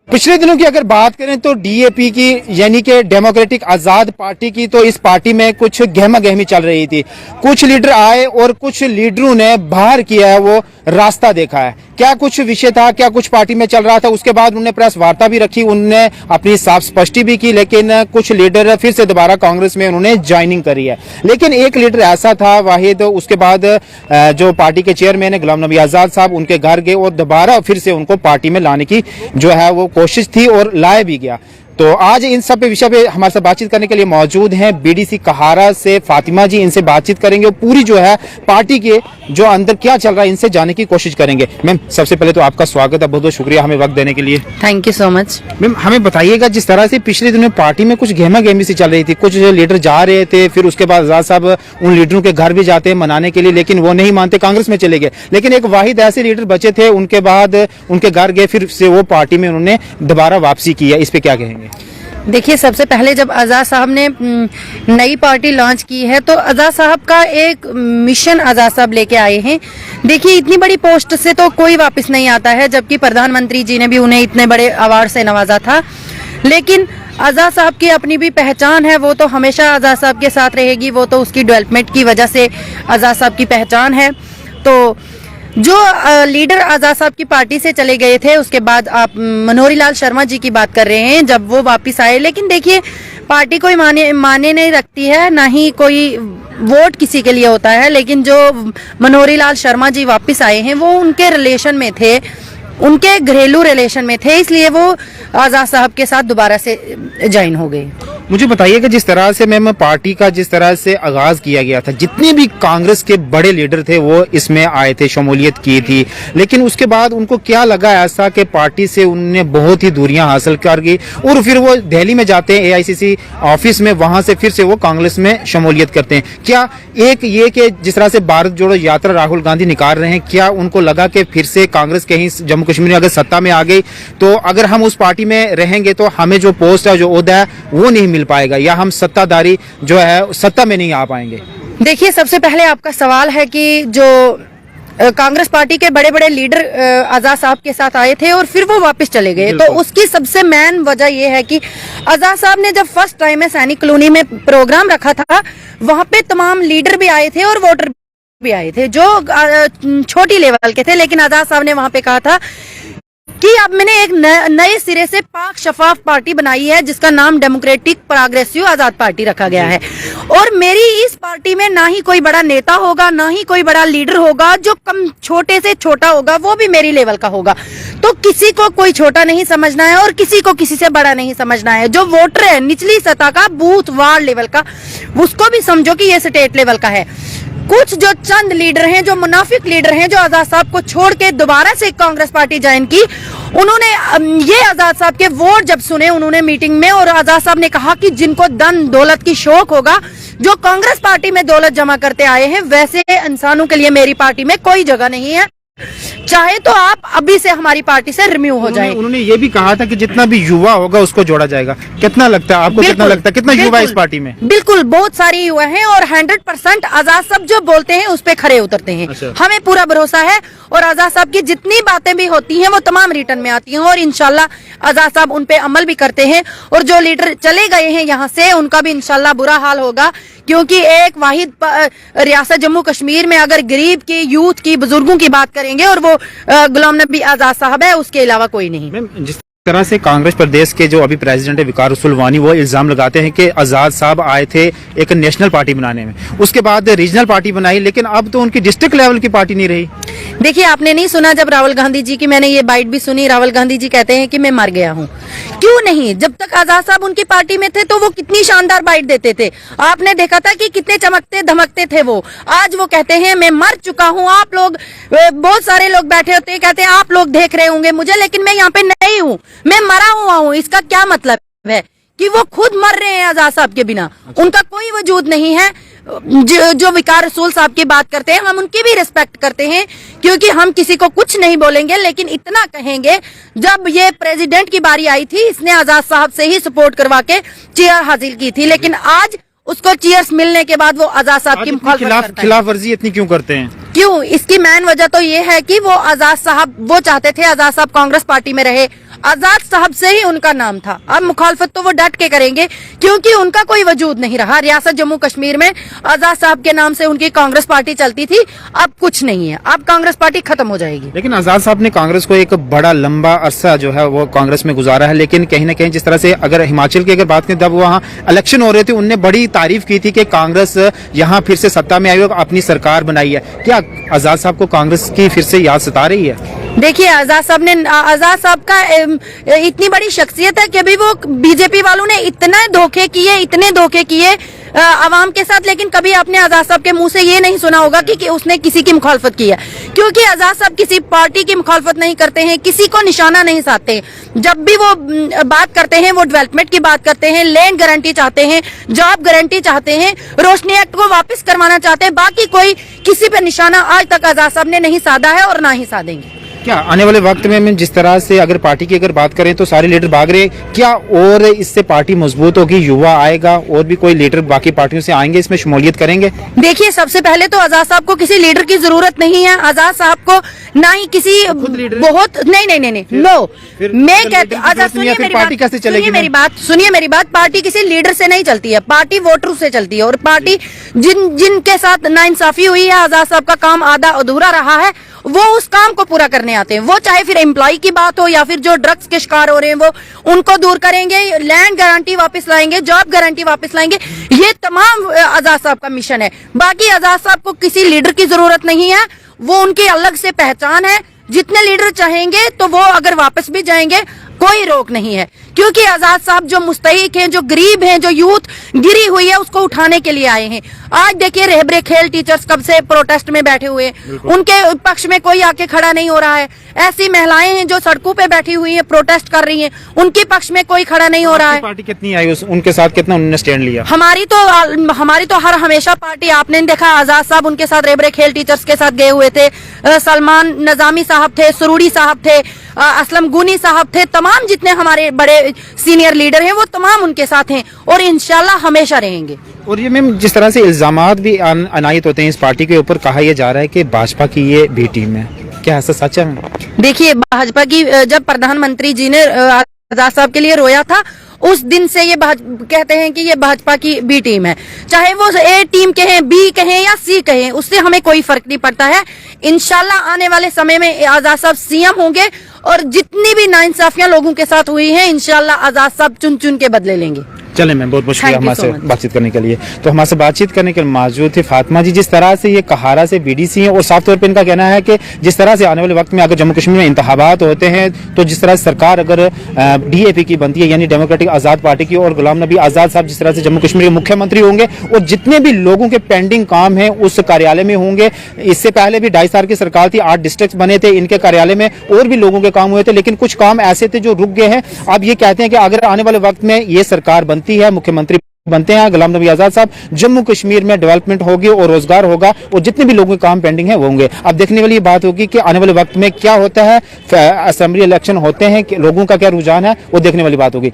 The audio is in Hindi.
पिछले दिनों की अगर बात करें तो डीएपी की यानी कि डेमोक्रेटिक आजाद पार्टी की, तो इस पार्टी में कुछ गहमा गहमी चल रही थी। कुछ लीडर आए और कुछ लीडरों ने बाहर किया है वो रास्ता देखा है। क्या कुछ विषय था, क्या कुछ पार्टी में चल रहा था, उसके बाद उन्होंने प्रेस वार्ता भी रखी, उन्होंने अपनी साफ स्पष्टि भी की। लेकिन कुछ लीडर फिर से दोबारा कांग्रेस में उन्होंने ज्वाइनिंग करी है। लेकिन एक लीडर ऐसा था वाहिद, उसके बाद जो पार्टी के चेयरमैन है गुलाम नबी आजाद साहब, उनके घर गए और दोबारा फिर से उनको पार्टी में लाने की जो है वो कोशिश थी और लाया भी गया। तो आज इन सब विषय पे हमारे साथ बातचीत करने के लिए मौजूद हैं बीडीसी कहारा से फातिमा जी। इनसे बातचीत करेंगे और पूरी जो है पार्टी के जो अंदर क्या चल रहा है इनसे जानने की कोशिश करेंगे। मैम, सबसे पहले तो आपका स्वागत है, बहुत बहुत शुक्रिया हमें वक्त देने के लिए। Thank you so much. Ma'am, हमें बताइएगा, जिस तरह से पिछले दिनों पार्टी में कुछ गहमा गहमी सी चल रही थी, कुछ लीडर जा रहे थे, फिर उसके बाद आजाद साहब उन लीडरों के घर भी जाते हैं मनाने के लिए, लेकिन वो नहीं मानते, कांग्रेस में चले गए। लेकिन एक वाहिद ऐसे लीडर बचे थे, उनके बाद उनके घर गए, फिर से वो पार्टी में उन्होंने दोबारा वापसी की है। इस पे क्या कहेंगे? देखिए, सबसे पहले जब आजाद साहब ने नई पार्टी लॉन्च की है तो आजाद साहब का एक मिशन आजाद साहब लेके आए हैं। देखिए, इतनी बड़ी पोस्ट से तो कोई वापस नहीं आता है, जबकि प्रधानमंत्री जी ने भी उन्हें इतने बड़े अवार्ड से नवाजा था। लेकिन आजाद साहब की अपनी भी पहचान है, वो तो हमेशा आजाद साहब के साथ रहेगी, वो तो उसकी डेवलपमेंट की वजह से आजाद साहब की पहचान है। तो जो लीडर आजाद साहब की पार्टी से चले गए थे, उसके बाद आप मनोहरी लाल शर्मा जी की बात कर रहे हैं, जब वो वापस आए। लेकिन देखिए, पार्टी कोई माने नहीं रखती है, ना ही कोई वोट किसी के लिए होता है। लेकिन जो मनोहरी लाल शर्मा जी वापस आए हैं, वो उनके रिलेशन में थे, उनके घरेलू रिलेशन में थे, इसलिए वो आजाद साहब के साथ दोबारा से ज्वाइन हो गए। मुझे बताइएगा, जिस तरह से मैम पार्टी का जिस तरह से आगाज किया गया था, जितने भी कांग्रेस के बड़े लीडर थे वो इसमें आए थे, शमूलियत की थी, लेकिन उसके बाद उनको क्या लगा ऐसा कि पार्टी से उन्होंने बहुत ही दूरियां हासिल कर गई और फिर वो दिल्ली में जाते हैं एआईसीसी ऑफिस में, वहां से फिर से वो कांग्रेस में शमूलियत करते हैं। क्या एक ये कि जिस तरह से भारत जोड़ो यात्रा राहुल गांधी निकाल रहे हैं, क्या उनको लगा कि फिर से कांग्रेस कहीं जम्मू कश्मीर में अगर सत्ता में आ गई तो अगर हम उस पार्टी में रहेंगे तो हमें जो पोस्ट है, जो ओहदा है, वो नहीं मिल पाएगा, या हम सत्ताधारी जो है सत्ता में नहीं आ पाएंगे? देखिए, सबसे पहले आपका सवाल है कि जो कांग्रेस पार्टी के बड़े बड़े लीडर आजाद साहब के साथ आए थे और फिर वो वापस चले गए, तो उसकी सबसे मेन वजह ये है कि आजाद साहब ने जब फर्स्ट टाइम में सैनिक कॉलोनी में प्रोग्राम रखा था, वहां पे तमाम लीडर भी आए थे और वोटर भी आए थे जो छोटी लेवल के थे। लेकिन आजाद साहब ने वहां पे कहा था कि अब मैंने एक नए सिरे से पाक शफाफ पार्टी बनाई है, जिसका नाम डेमोक्रेटिक प्रोग्रेसिव आजाद पार्टी रखा गया है। और मेरी इस पार्टी में ना ही कोई बड़ा नेता होगा, ना ही कोई बड़ा लीडर होगा, जो कम छोटे से छोटा होगा वो भी मेरी लेवल का होगा। तो किसी को कोई छोटा नहीं समझना है और किसी को किसी से बड़ा नहीं समझना है। जो वोटर है निचली सतह का, बूथ वार्ड लेवल का, उसको भी समझो कि ये स्टेट लेवल का है। कुछ जो चंद लीडर हैं, जो मुनाफिक लीडर हैं, जो आजाद साहब को छोड़ के दोबारा से कांग्रेस पार्टी ज्वाइन की, उन्होंने ये आजाद साहब के वोट जब सुने उन्होंने मीटिंग में, और आजाद साहब ने कहा कि जिनको धन दौलत की शौक होगा, जो कांग्रेस पार्टी में दौलत जमा करते आए हैं, वैसे इंसानों के लिए मेरी पार्टी में कोई जगह नहीं है, चाहे तो आप अभी से हमारी पार्टी से रिम्यू हो जाए। उन्होंने ये भी कहा था कि जितना भी युवा होगा उसको जोड़ा जाएगा। कितना लगता है आपको, कितना लगता है कितना युवा इस पार्टी में? बिल्कुल, बहुत सारे युवा हैं और 100% आजाद साहब जो बोलते हैं उस पे खरे उतरते हैं। अच्छा। हमें पूरा भरोसा है और आजाद साहब की जितनी बातें भी होती हैं वो तमाम रिटर्न में आती हैं और इंशाल्लाह आजाद साहब उन पे अमल भी करते हैं। और जो लीडर चले गए हैं यहाँ से, उनका भी इंशाल्लाह बुरा हाल होगा, क्योंकि एक वाहिद रियासत जम्मू कश्मीर में अगर गरीब की, यूथ की, बुजुर्गों की बात करेंगे और वो गुलाम नबी आजाद साहब है, उसके अलावा कोई नहीं। जिस तरह से कांग्रेस प्रदेश के जो अभी प्रेसिडेंट है विकार रसूल वानी, वो इल्जाम लगाते हैं कि आजाद साहब आए थे एक नेशनल पार्टी बनाने में, उसके बाद रीजनल पार्टी बनाई, लेकिन अब तो उनकी डिस्ट्रिक्ट लेवल की पार्टी नहीं रही। देखिए, आपने नहीं सुना जब राहुल गांधी जी की, मैंने ये बाइट भी सुनी, राहुल गांधी जी कहते हैं कि मैं मर गया हूँ। क्यों नहीं? जब तक आजाद साहब उनकी पार्टी में थे तो वो कितनी शानदार बाइट देते थे, आपने देखा था कि कितने चमकते धमकते थे वो। आज वो कहते हैं मैं मर चुका हूँ। आप लोग, बहुत सारे लोग बैठे होते हैं, कहते हैं आप लोग देख रहे होंगे मुझे, लेकिन मैं यहाँ पे नहीं हूँ, मैं मरा हुआ हूँ। इसका क्या मतलब है? कि वो खुद मर रहे हैं आजाद साहब के बिना। उनका कोई वजूद नहीं है। जो विकार रसूल साहब की बात करते हैं, हम उनकी भी रिस्पेक्ट करते हैं, क्योंकि हम किसी को कुछ नहीं बोलेंगे, लेकिन इतना कहेंगे, जब ये प्रेसिडेंट की बारी आई थी, इसने आजाद साहब से ही सपोर्ट करवा के चेयर हासिल की थी, लेकिन आज उसको चीयर्स मिलने के बाद वो आजाद साहब की खिलाफ वर्जी इतनी क्यों करते हैं? क्यों? इसकी मेन वजह तो ये है कि वो आजाद साहब, वो चाहते थे आजाद साहब कांग्रेस पार्टी में रहे, आजाद साहब से ही उनका नाम था। अब मुखालफत तो वो डट के करेंगे क्योंकि उनका कोई वजूद नहीं रहा। रियासत जम्मू कश्मीर में आजाद साहब के नाम से उनकी कांग्रेस पार्टी चलती थी, अब कुछ नहीं है, अब कांग्रेस पार्टी खत्म हो जाएगी। लेकिन आजाद साहब ने कांग्रेस को एक बड़ा लंबा अरसा जो है वो कांग्रेस में गुजारा है, लेकिन कहीं ना कहीं जिस तरह से अगर हिमाचल की अगर बात करें, जब वहाँ इलेक्शन हो रहे थे उनने बड़ी तारीफ की थी कि कांग्रेस यहाँ फिर से सत्ता में आई और अपनी सरकार बनाई है। क्या आजाद साहब को कांग्रेस की फिर से याद सता रही है? देखिए, आजाद साहब का इतनी बड़ी शख्सियत है कि अभी वो बीजेपी वालों ने इतने धोखे किए आवाम के साथ, लेकिन कभी आपने आजाद साहब के मुंह से ये नहीं सुना होगा कि उसने किसी की मुखालफत की है, क्योंकि आजाद साहब किसी पार्टी की मुखालफत नहीं करते हैं, किसी को निशाना नहीं साधते। जब भी वो बात करते हैं वो डेवलपमेंट की बात करते हैं, लैंड गारंटी चाहते हैं, जॉब गारंटी चाहते हैं, रोशनी एक्ट को वापस करवाना चाहते हैं। बाकी कोई किसी पे निशाना आज तक आजाद साहब ने नहीं साधा है और ना ही साधेंगे। क्या आने वाले वक्त में जिस तरह से अगर पार्टी की अगर बात करें तो सारे लीडर भाग रहे, क्या और इससे पार्टी मजबूत होगी, युवा आएगा और भी कोई लीडर बाकी पार्टियों से आएंगे, इसमें शमूलियत करेंगे? देखिए, सबसे पहले तो आजाद साहब को किसी लीडर की जरूरत नहीं है। आजाद साहब को ना ही किसी बहुत नहीं नो, मैं कहती आजाद सुनिए मेरी बात, पार्टी किसी लीडर से नहीं चलती है, पार्टी वोटरों से चलती है। और पार्टी जिनके साथ नाइंसाफी हुई है, आजाद साहब का काम आधा अधूरा रहा है, वो उस काम को पूरा करने आते हैं। वो चाहे फिर एम्प्लॉय की बात हो या फिर जो ड्रग्स के शिकार हो रहे हैं वो उनको दूर करेंगे, लैंड गारंटी वापस लाएंगे, जॉब गारंटी वापस लाएंगे। ये तमाम आजाद साहब का मिशन है। बाकी आजाद साहब को किसी लीडर की जरूरत नहीं है, वो उनकी अलग से पहचान है। जितने लीडर चाहेंगे तो वो अगर वापस भी जाएंगे, कोई रोक नहीं है, क्योंकि आजाद साहब जो मुस्तहिक हैं, जो गरीब हैं, जो यूथ गिरी हुई है, उसको उठाने के लिए आए हैं। आज देखिए, रहबरे खेल टीचर्स कब से प्रोटेस्ट में बैठे हुए हैं, उनके पक्ष में कोई आके खड़ा नहीं हो रहा है। ऐसी महिलाएं हैं जो सड़कों पे बैठी हुई हैं, प्रोटेस्ट कर रही हैं, उनके पक्ष में कोई खड़ा नहीं हो रहा है। पार्टी कितनी आई उनके साथ, कितना उन्होंने स्टैंड लिया? हमारी तो हर हमेशा पार्टी, आपने देखा आजाद साहब उनके साथ रहबरे खेल टीचर्स के साथ गए हुए थे, सलमान नजामी साहब थे, सुरूरी साहब थे, असलम गुनी साहब थे, तमाम जितने हमारे बड़े सीनियर लीडर हैं वो तमाम उनके साथ हैं और इंशाल्लाह हमेशा रहेंगे। और ये मैम, जिस तरह से इल्जामात भी अनायत होते हैं इस पार्टी के ऊपर, कहा यह जा रहा है कि भाजपा की ये बी टीम है, क्या ऐसा सच है? देखिए, भाजपा की जब प्रधानमंत्री जी ने आजाद साहब के लिए रोया था, उस दिन से ये कहते हैं कि ये भाजपा की बी टीम है। चाहे वो ए टीम कहें, बी कहें या सी कहें, उससे हमें कोई फर्क नहीं पड़ता है। इंशाल्लाह आने वाले समय में आजाद साहब सीएम होंगे और जितनी भी नाइंसाफियां लोगों के साथ हुई हैं, इंशाल्लाह आजाद साहब चुन चुन के बदले लेंगे। चले मैम, बहुत बहुत शुक्रिया हमारे से बातचीत करने के लिए। तो हमारे से बातचीत करने के लिए मौजूद थे फातिमा जी। जिस तरह से ये कहारा से बीडीसी हैं और साफ तौर पे इनका कहना है कि जिस तरह से आने वाले वक्त में अगर जम्मू कश्मीर में इंतखाबात होते हैं तो जिस तरह से सरकार अगर डीएपी की बनती है, यानी डेमोक्रेटिक आजाद पार्टी की, और गुलाम नबी आजाद साहब जिस तरह से जम्मू कश्मीर के मुख्यमंत्री होंगे और जितने भी लोगों के पेंडिंग काम है उस कार्यालय में होंगे। इससे पहले भी 2.5 साल की सरकार थी, 8 डिस्ट्रिक्ट बने थे, इनके कार्यालय में और भी लोगों के काम हुए थे, लेकिन कुछ काम ऐसे थे जो रुक गए हैं। अब ये कहते हैं कि अगर आने वाले वक्त में ये सरकार बनती है, मुख्यमंत्री बनते हैं गुलाम नबी आजाद साहब, जम्मू कश्मीर में डेवलपमेंट होगी और रोजगार होगा और जितने भी लोगों के काम पेंडिंग है वो होंगे। अब देखने वाली बात होगी कि आने वाले वक्त में क्या होता है, असेंबली इलेक्शन होते हैं कि लोगों का क्या रुझान है, वो देखने वाली बात होगी।